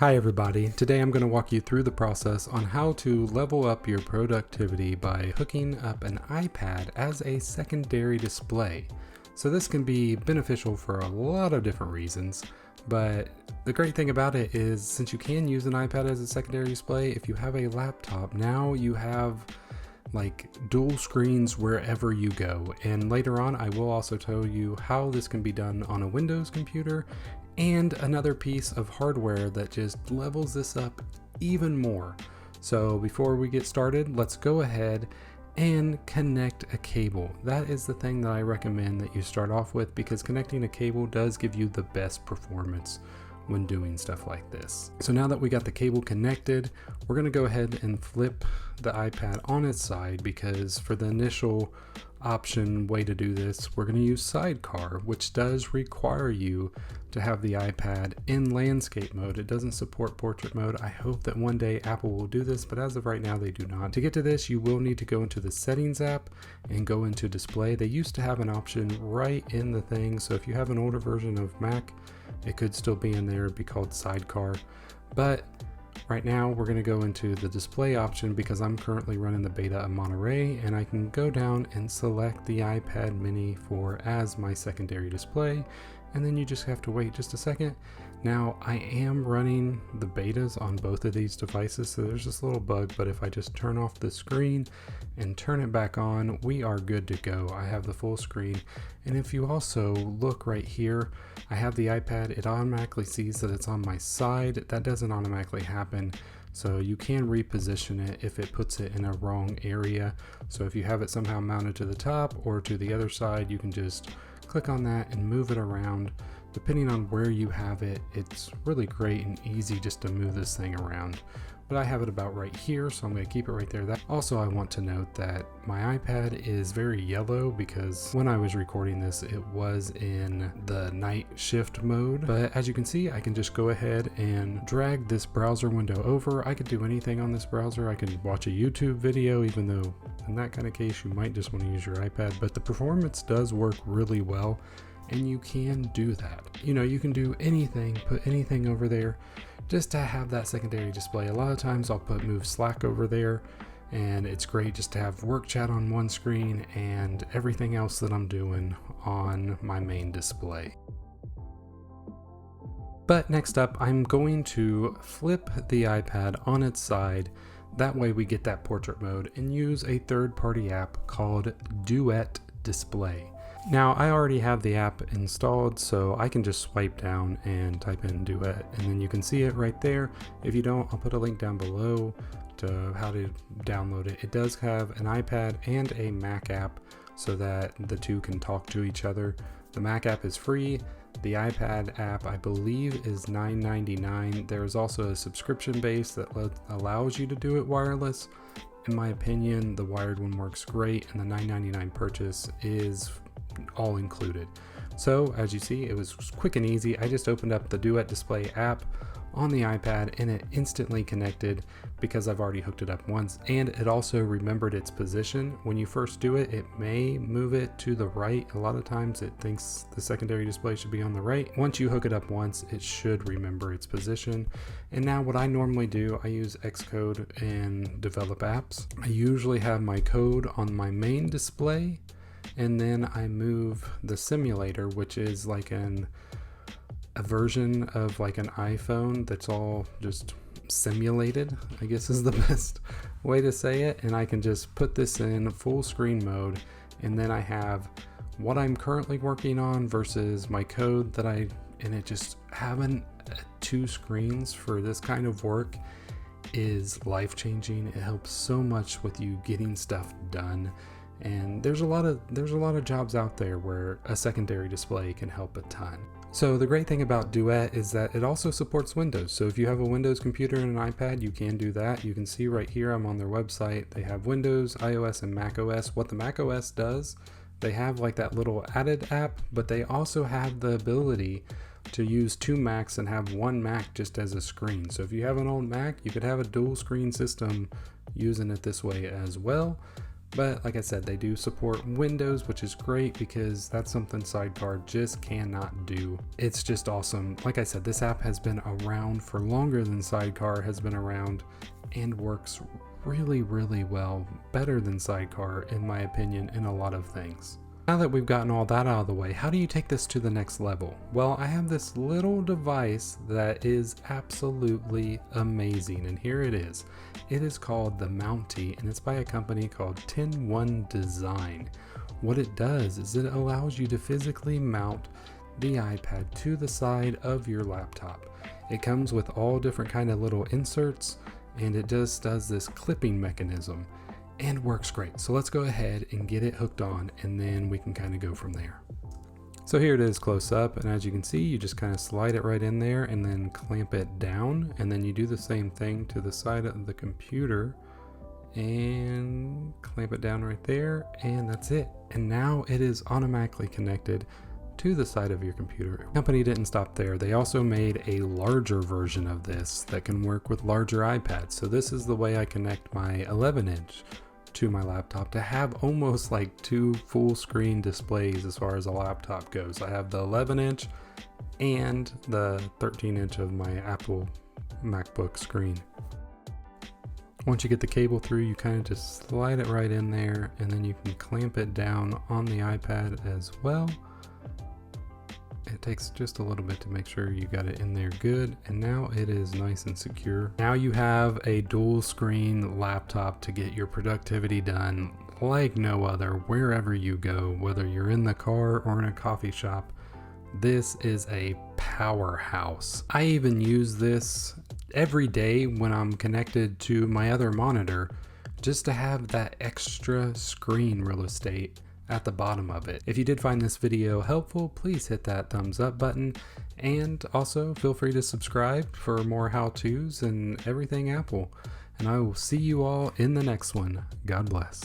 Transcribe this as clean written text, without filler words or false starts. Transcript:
Hi everybody, today I'm going to walk you through the process on how to level up your productivity by hooking up an iPad as a secondary display. So this can be beneficial for a lot of different reasons, but the great thing about it is since you can use an iPad as a secondary display, if you have a laptop, now you have like dual screens wherever you go. And later on, I will also tell you how this can be done on a Windows computer and another piece of hardware that just levels this up even more. So before we get started, let's go ahead and connect a cable. That is the thing that I recommend that you start off with, because connecting a cable does give you the best performance when doing stuff like this. So now that we got the cable connected, we're going to go ahead and flip the iPad on its side, because for the initial option way to do this, we're going to use Sidecar, which does require you to have the iPad in landscape mode. It doesn't support portrait mode. I hope that one day Apple will do this, but as of right now they do not. To get to this, you will need to go into the settings app and go into display. They used to have an option right in the thing, so if you have an older version of Mac, it could still be in there. It'd be called Sidecar, but right now we're going to go into the display option because I'm currently running the beta of Monterey, and I can go down and select the iPad mini as my secondary display, and then you just have to wait just a second. Now I am running the betas on both of these devices, so there's this little bug, but if I just turn off the screen and turn it back on, we are good to go. I have the full screen, and if you also look right here, I have the iPad. It automatically sees that it's on my side. That doesn't automatically happen, so you can reposition it if it puts it in a wrong area. So if you have it somehow mounted to the top or to the other side, you can just click on that and move it around. Depending on where you have it, it's really great and easy just to move this thing around. But I have it about right here, so I'm going to keep it right there. Also, I want to note that my iPad is very yellow because when I was recording this, it was in the night shift mode. But as you can see, I can just go ahead and drag this browser window over. I could do anything on this browser. I could watch a YouTube video, even though in that kind of case, you might just want to use your iPad. But the performance does work really well, and you can do that. You know, you can do anything, put anything over there just to have that secondary display. A lot of times I'll move Slack over there, and it's great just to have work chat on one screen and everything else that I'm doing on my main display. But next up, I'm going to flip the iPad on its side. That way we get that portrait mode, and use a third-party app called Duet Display. Now I already have the app installed, so I can just swipe down and type in Duet, and then you can see it right there. If you don't, I'll put a link down below to how to download it. It does have an iPad and a Mac app so that the two can talk to each other. The Mac app is free. The iPad app, I believe, is $9.99. There's also a subscription base that allows you to do it wireless. In my opinion, the wired one works great, and the $9.99 purchase is all included. So as you see, it was quick and easy. I just opened up the Duet Display app on the iPad, and it instantly connected because I've already hooked it up once, and it also remembered its position. When you first do it, it may move it to the right. A lot of times it thinks the secondary display should be on the right. Once you hook it up once, it should remember its position. And now what I normally do, I use Xcode and develop apps. I usually have my code on my main display, and then I move the simulator, which is like a version of like an iPhone that's all just simulated, I guess is the best way to say it. And I can just put this in full screen mode, and then I have what I'm currently working on versus my code and it just having two screens for this kind of work is life-changing. It helps so much with you getting stuff done. And there's a lot of jobs out there where a secondary display can help a ton. So the great thing about Duet is that it also supports Windows. So if you have a Windows computer and an iPad, you can do that. You can see right here, I'm on their website. They have Windows, iOS, and macOS. What the macOS does, they have like that little added app, but they also have the ability to use two Macs and have one Mac just as a screen. So if you have an old Mac, you could have a dual screen system using it this way as well. But like I said, they do support Windows, which is great because that's something Sidecar just cannot do. It's just awesome. Like I said, this app has been around for longer than Sidecar has been around and works really, really well, better than Sidecar in my opinion in a lot of things. Now that we've gotten all that out of the way, how do you take this to the next level? Well, I have this little device that is absolutely amazing, and here it is. It is called the Mountie, and it's by a company called TenOneDesign. What it does is it allows you to physically mount the iPad to the side of your laptop. It comes with all different kind of little inserts, and it just does this clipping mechanism and works great. So let's go ahead and get it hooked on, and then we can kind of go from there. So here it is close up, and as you can see, you just kind of slide it right in there and then clamp it down, and then you do the same thing to the side of the computer and clamp it down right there, and that's it. And now it is automatically connected to the side of your computer. The company didn't stop there. They also made a larger version of this that can work with larger iPads. So this is the way I connect my 11-inch to my laptop to have almost like two full screen displays as far as a laptop goes. I have the 11-inch and the 13-inch of my Apple MacBook screen. Once you get the cable through, you kind of just slide it right in there, and then you can clamp it down on the iPad as well. It takes just a little bit to make sure you got it in there good, and now it is nice and secure. Now you have a dual screen laptop to get your productivity done like no other wherever you go, whether you're in the car or in a coffee shop. This is a powerhouse. I even use this every day when I'm connected to my other monitor just to have that extra screen real estate at the bottom of it. If you did find this video helpful, please hit that thumbs up button, and also feel free to subscribe for more how-tos and everything Apple. And I will see you all in the next one. God bless.